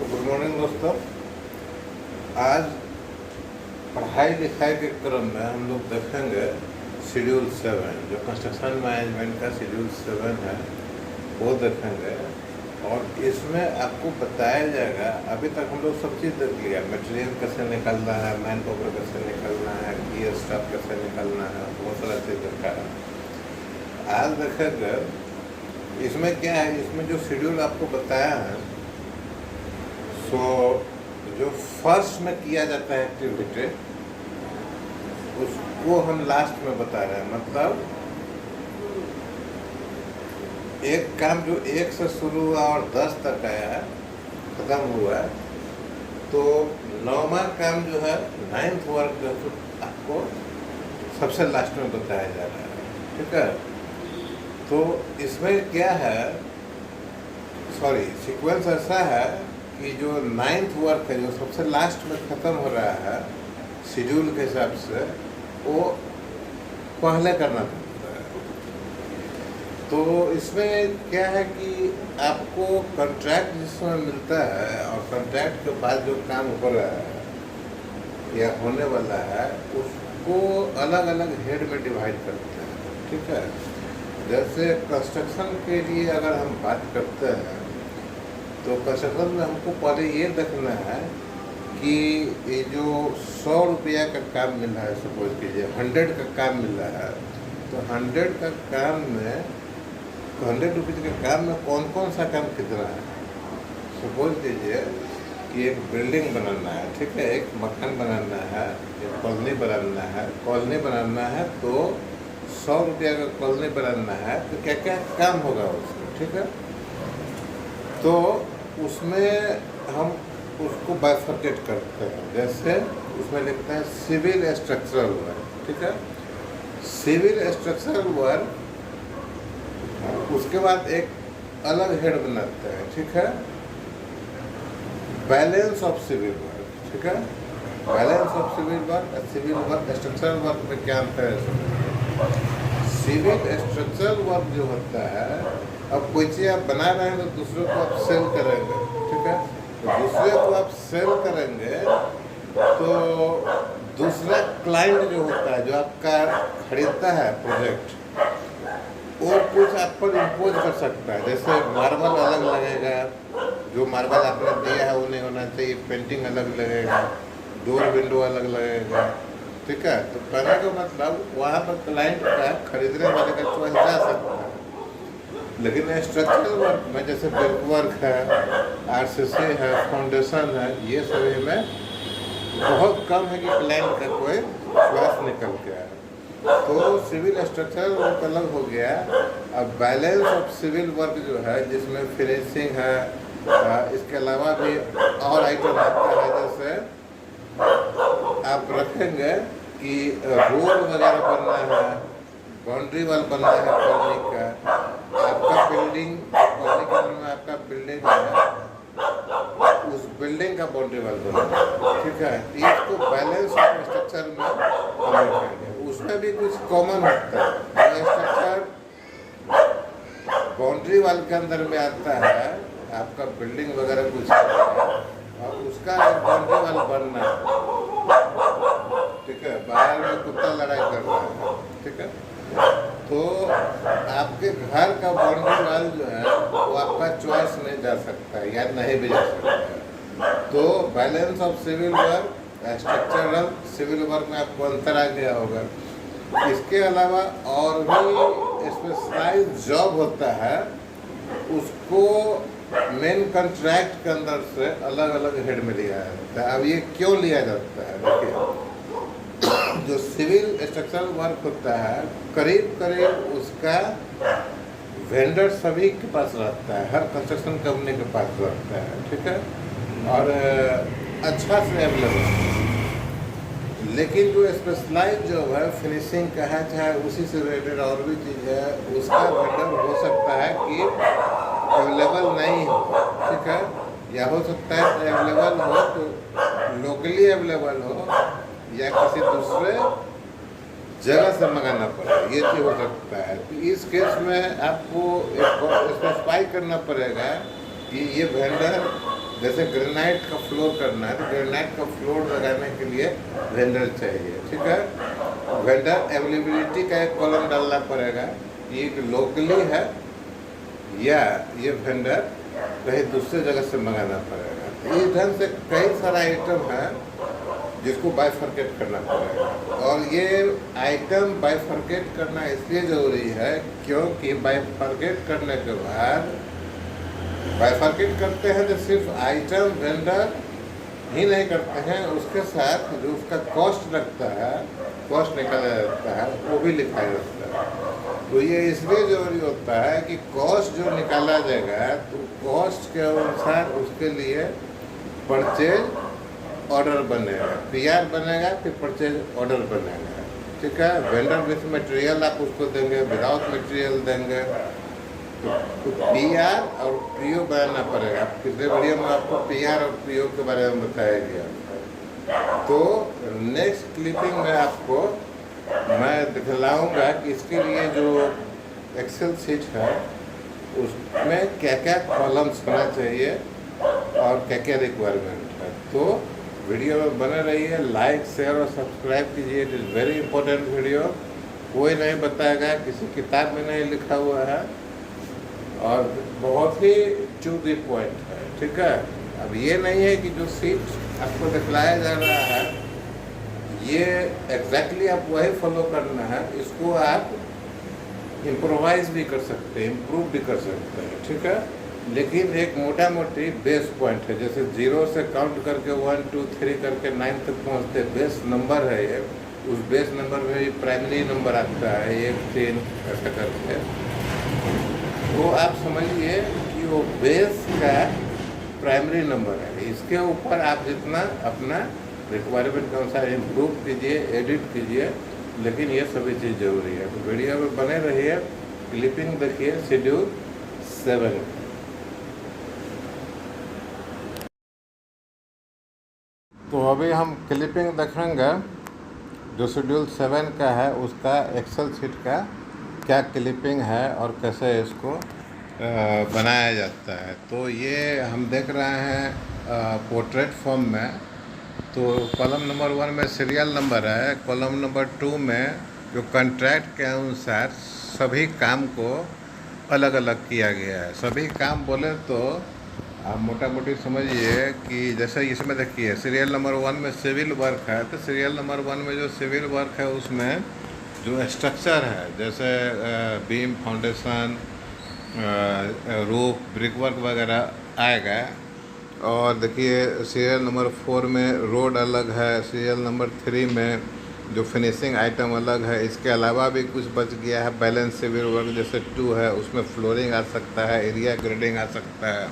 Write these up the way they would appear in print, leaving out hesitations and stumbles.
तो good morning दोस्तों। आज पढ़ाई लिखाई के क्रम में हम लोग देखेंगे शेड्यूल 7, जो कंस्ट्रक्शन मैनेजमेंट का शेड्यूल 7 है वो देखेंगे। और इसमें आपको बताया जाएगा, अभी तक हम लोग सब चीज़ देख लिया, मटेरियल कैसे निकलना है, मैन पावर कैसे निकलना है, की स्टाफ कैसे निकलना है, बहुत सारा चीज़ देखा है। आज देखेंगे इसमें क्या है। इसमें जो शेड्यूल आपको बताया है सो जो फर्स्ट में किया जाता है एक्टिविटी उसको हम लास्ट में बता रहे हैं। मतलब एक काम जो 1 से शुरू हुआ और 10 तक आया है, खत्म हुआ है, तो 9वां काम जो है 9th वर्क आपको सबसे लास्ट में बताया जा रहा है। ठीक है, तो इसमें क्या है, सीक्वेंस ऐसा है कि जो 9th वर्क है जो सबसे लास्ट में ख़त्म हो रहा है शेड्यूल के हिसाब से, वो पहले करना पड़ता है। तो इसमें क्या है कि आपको कॉन्ट्रैक्ट जिस समय मिलता है और कॉन्ट्रैक्ट के बाद जो काम हो रहा है या होने वाला है उसको अलग अलग हेड में डिवाइड करते हैं। ठीक है, जैसे कंस्ट्रक्शन के लिए अगर हम बात करते हैं तो कंस्ट्रक्शन में हमको पहले ये देखना है कि ये जो 100 रुपया का काम मिल रहा है, सपोज कीजिए 100 का काम मिल रहा है, तो 100 का काम में 100 रुपये के काम में कौन कौन सा काम कितना है। सपोज कीजिए कि एक बिल्डिंग बनाना है, ठीक है, एक मकान बनाना है, एक कॉलोनी बनाना है। कॉलोनी बनाना है तो 100 रुपया का कॉलोनी बनाना है, तो क्या क्या काम होगा उसमें। ठीक है, तो उसमें हम उसको बाइफरकेट करते हैं। जैसे उसमें लिखते हैं सिविल स्ट्रक्चरल वर्क। ठीक है, सिविल स्ट्रक्चरल वर्क, उसके बाद एक अलग हेड बनाते हैं। ठीक है, बैलेंस ऑफ सिविल वर्क। ठीक है, बैलेंस ऑफ सिविल वर्क और सिविल वर्क स्ट्रक्चरल वर्क में क्या अंतर है। सिविल स्ट्रक्चरल वर्क जो होता है, अब कोई चीज़ आप बना रहे हैं तो दूसरे को आप सेल करेंगे। ठीक है, तो दूसरे को आप सेल करेंगे तो दूसरा क्लाइंट जो होता है, जो आपका खरीदता है प्रोजेक्ट, वो कुछ आप पर इम्पोज कर सकता है। जैसे मार्बल अलग लगेगा, जो मार्बल आपने दिया है वो नहीं होना चाहिए, पेंटिंग अलग लगेगा, डोर विंडो अलग लगेगा। ठीक है, तो कहने का मतलब वहाँ पर क्लाइंट का खरीदने वाले का चॉइस जा सकता है। लेकिन स्ट्रक्चरल वर्क में जैसे ब्रिक वर्क है, आरसीसी है, फाउंडेशन है, ये सभी में बहुत कम है कि क्लाइंट का कोई चॉइस निकल के आए। तो सिविल स्ट्रक्चरल वर्क अलग हो गया। अब बैलेंस ऑफ सिविल वर्क जो है, जिसमें फिनिशिंग है, इसके अलावा भी और आइटम आता है। जैसे आप रखेंगे कि रोड वगैरह बनना है, बाउंड्री वाल बनना है कॉलोनी का, आपका बिल्डिंग कॉलोनी के अंदर में आपका बिल्डिंग है, उस बिल्डिंग का बाउंड्री वाल बनना है। ठीक है, इसको बैलेंस ऑफ स्ट्रक्चर में हम रखेंगे। उसमें भी कुछ कॉमन होता है। स्ट्रक्चर बाउंड्री वाल के अंदर में आता है, आपका बिल्डिंग वगैरह कुछ और उसका एक बाउंड्री वाल बनना है। ठीक है, बाहर में कुत्ता लड़ाई कर रहा है। ठीक है, तो आपके घर का बाउंड्री वाल जो है वो आपका चॉइस में जा सकता है या नहीं भी जा सकता है। तो balance of civil work, structural civil work में आपको अंतर आ गया होगा। इसके अलावा और भी स्पेशलाइज जॉब होता है, उसको मेन कॉन्ट्रैक्ट के अंदर से अलग अलग हेड में लिया जाता है। अब ये क्यों लिया जाता है, देखिए, जो सिविल स्ट्रक्चरल वर्क होता है करीब करीब उसका वेंडर सभी के पास रहता है, हर कंस्ट्रक्शन कंपनी के पास रहता है। ठीक है, और अच्छा से अवेलेबल। लेकिन जो स्पेशलाइज जॉब है, फिनिशिंग का है, चाहे उसी से रिलेटेड और भी चीज़ है, उसका वेंडर हो सकता है कि अवेलेबल नहीं हो। ठीक है, या हो सकता है अवेलेबल हो तो लोकली अवेलेबल हो या किसी दूसरे जगह से मंगाना पड़े, ये चीज़ हो सकता है। तो इस केस में आपको एक स्पेसिफाई करना पड़ेगा कि ये वेंडर जैसे ग्रेनाइट का फ्लोर करना है तो ग्रेनाइट का फ्लोर लगाने के लिए वेंडर चाहिए, ठीक है। वेंडर अवेलेबिलिटी का एक कॉलम डालना पड़ेगा, ये लोकली है या ये वेंडर कहीं दूसरे जगह से मंगाना पड़ेगा। इस ढंग से कई सारा आइटम है जिसको बाइफरकेट करना पड़ेगा। और ये आइटम बाइफरकेट करना इसलिए ज़रूरी है क्योंकि बाइफरकेट करने के बाद बाइफरकेट करते हैं तो सिर्फ आइटम वेंडर ही नहीं करते हैं, उसके साथ जो उसका कॉस्ट लगता है, कॉस्ट निकाला जाता है, वो भी लिखा जाता है। तो ये इसलिए ज़रूरी होता है कि कॉस्ट जो निकाला जाएगा तो कॉस्ट के अनुसार उसके लिए परचेज ऑर्डर बनेगा, पीआर बनेगा, फिर परचेज ऑर्डर बनेगा, ठीक है। वेंडर विथ मटेरियल आप उसको देंगे, विदाउट मटेरियल देंगे, तो पीआर और पीओ बनाना पड़ेगा। पिछले वीडियो में आपको पीआर और पीओ के बारे में बताया गया। तो नेक्स्ट क्लिपिंग में आपको मैं दिखलाऊंगा कि इसके लिए जो एक्सेल शीट है उसमें क्या क्या कॉलम्स होना चाहिए और क्या क्या रिक्वायरमेंट है। तो वीडियो में बने रहिए, लाइक शेयर और सब्सक्राइब कीजिए। It is very important video, कोई नहीं बताएगा, किसी किताब में नहीं लिखा हुआ है और बहुत ही टू द पॉइंट है, ठीक है। अब ये नहीं है कि जो सीट आपको दिखलाया जा रहा है ये एग्जैक्टली आप वही फॉलो करना है, इसको आप इम्प्रोवाइज भी कर सकते हैं, इम्प्रूव भी कर सकते हैं, ठीक है। लेकिन एक मोटा मोटी बेस पॉइंट है, जैसे 0 से काउंट करके 1 2 3 करके 9 तक पहुँचते बेस नंबर है ये। उस बेस नंबर में भी प्राइमरी नंबर आता है 1 3 ऐसा करके। तो आप समझिए कि वो बेस का प्राइमरी नंबर है, इसके ऊपर आप जितना अपना रिक्वायरमेंट के अनुसार इम्प्रूव कीजिए, एडिट कीजिए, लेकिन ये सभी चीज़ ज़रूरी है। तो वीडियो में बने रहिए, क्लिपिंग देखिए शेड्यूल 7। तो अभी हम क्लिपिंग देखेंगे जो शेड्यूल 7 का है, उसका एक्सेल शीट का क्या क्लिपिंग है और कैसे इसको बनाया जाता है। तो ये हम देख रहे हैं पोर्ट्रेट फॉर्म में। तो कॉलम नंबर 1 में सीरियल नंबर है, कॉलम नंबर 2 में जो कॉन्ट्रैक्ट के अनुसार सभी काम को अलग अलग किया गया है। सभी काम बोले तो आप मोटा मोटी समझिए कि जैसे इसमें देखिए सीरियल नंबर 1 में सिविल वर्क है, तो सीरियल नंबर 1 में जो सिविल वर्क है उसमें जो स्ट्रक्चर है जैसे beam, foundation, roof, brick work वगैरह आएगा। और देखिए सीरियल नंबर 4 में रोड अलग है, सीरियल नंबर 3 में जो फिनिशिंग आइटम अलग है। इसके अलावा भी कुछ बच गया है बैलेंस सिविल वर्क, जैसे 2 है उसमें फ्लोरिंग आ सकता है, एरिया ग्रेडिंग आ सकता है,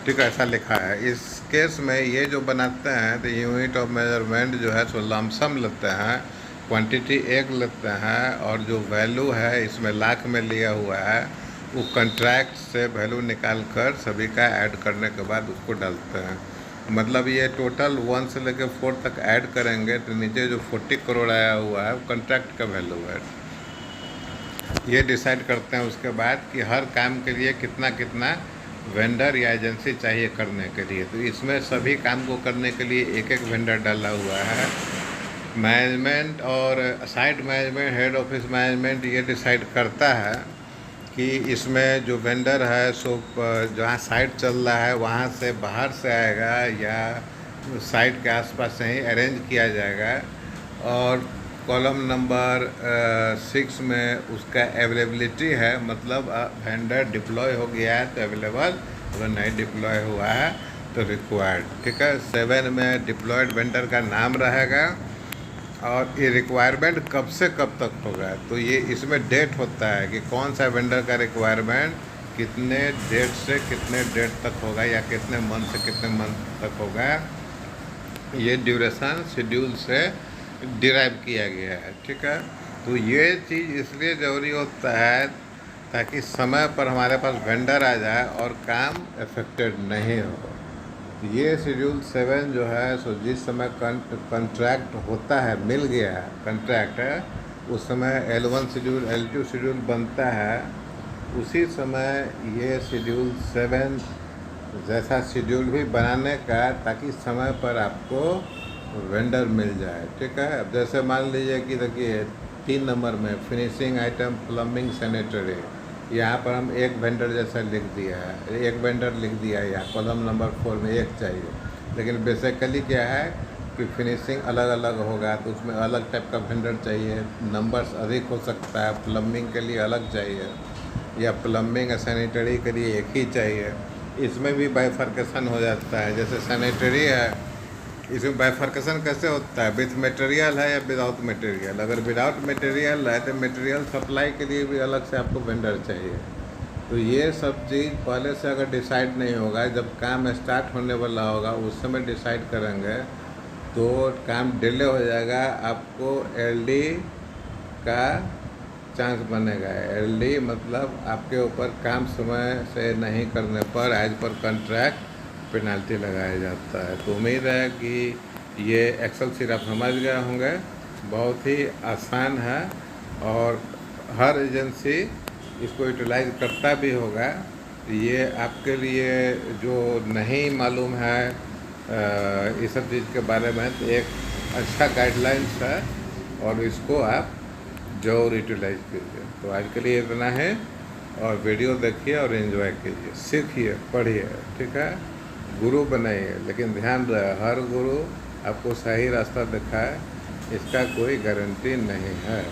ठीक है, ऐसा लिखा है। इस केस में ये जो बनाते हैं तो यूनिट ऑफ मेजरमेंट जो है सो लमसम लेते हैं, क्वांटिटी 1 लेते हैं, और जो वैल्यू है इसमें लाख में लिया हुआ है, वो कॉन्ट्रैक्ट से वैल्यू निकाल कर सभी का ऐड करने के बाद उसको डालते हैं। मतलब ये टोटल 1 से लेकर 4 तक ऐड करेंगे तो नीचे जो 40 करोड़ आया हुआ है वो कॉन्ट्रैक्ट का वैल्यू है। ये डिसाइड करते हैं उसके बाद कि हर काम के लिए कितना कितना वेंडर या एजेंसी चाहिए करने के लिए। तो इसमें सभी काम को करने के लिए एक एक वेंडर डाला हुआ है। मैनेजमेंट और site management, head office management ये डिसाइड करता है कि इसमें जो वेंडर है सो जहाँ साइट चल रहा है वहाँ से बाहर से आएगा या साइट के आसपास से ही अरेंज किया जाएगा। और कॉलम नंबर 6 में उसका अवेलेबिलिटी है, मतलब वेंडर डिप्लॉय हो गया है तो अवेलेबल, अगर नहीं डिप्लॉय हुआ है तो रिक्वायर्ड, ठीक है। 7 में डिप्लॉयड वेंडर का नाम रहेगा और ये रिक्वायरमेंट कब से कब तक होगा। तो ये इसमें डेट होता है कि कौन सा वेंडर का रिक्वायरमेंट कितने डेट से कितने डेट तक होगा या कितने मंथ से कितने मंथ तक होगा। ये ड्यूरेशन शेड्यूल से डिराइव किया गया है, ठीक है। तो ये चीज़ इसलिए ज़रूरी होता है ताकि समय पर हमारे पास वेंडर आ जाए और काम अफेक्टेड नहीं हो। ये शेड्यूल 7 जो है सो जिस समय कॉन्ट्रैक्ट होता है, मिल गया है कॉन्ट्रैक्ट है, उस समय L1 शेड्यूल L2 शेड्यूल बनता है, उसी समय ये शेड्यूल 7 जैसा शेड्यूल भी बनाने का, ताकि समय पर आपको वेंडर मिल जाए। ठीक है, अब जैसे मान लीजिए कि देखिए 3 नंबर में फिनिशिंग आइटम प्लम्बिंग सैनिटरी, यहाँ पर हम एक वेंडर जैसा लिख दिया है, एक वेंडर लिख दिया है, यहाँ कॉलम नंबर 4 में एक चाहिए। लेकिन बेसिकली क्या है कि फिनिशिंग अलग अलग होगा, तो उसमें अलग टाइप का वेंडर चाहिए, नंबर्स अधिक हो सकता है, प्लम्बिंग के लिए अलग चाहिए या प्लम्बिंग सैनिटरी के लिए एक ही चाहिए। इसमें भी बाइफर्केशन हो जाता है। जैसे सैनिटरी है, इसमें बाइफर्केशन कैसे होता है, विथ मटेरियल है या विदाउट मटेरियल। अगर विदाउट मटेरियल है तो मटेरियल सप्लाई के लिए भी अलग से आपको वेंडर चाहिए। तो ये सब चीज़ पहले से अगर डिसाइड नहीं होगा, जब काम स्टार्ट होने वाला होगा उस समय डिसाइड करेंगे तो काम डिले हो जाएगा, आपको एलडी का चांस बनेगा। एलडी मतलब आपके ऊपर काम समय से नहीं करने पर एज पर कॉन्ट्रैक्ट पेनल्टी लगाया जाता है। तो उम्मीद है कि ये एक्सेल सीट आप समझ गए होंगे, बहुत ही आसान है और हर एजेंसी इसको यूटिलाइज करता भी होगा। ये आपके लिए जो नहीं मालूम है इस सब चीज़ के बारे में, तो एक अच्छा गाइडलाइंस है और इसको आप जरूर यूटिलाइज कीजिए। तो आज के लिए इतना है, और वीडियो देखिए और एंजॉय कीजिए, सीखिए, पढ़िए। ठीक है, गुरु बनाइए, लेकिन ध्यान रहे हर गुरु आपको सही रास्ता दिखाए इसका कोई गारंटी नहीं है।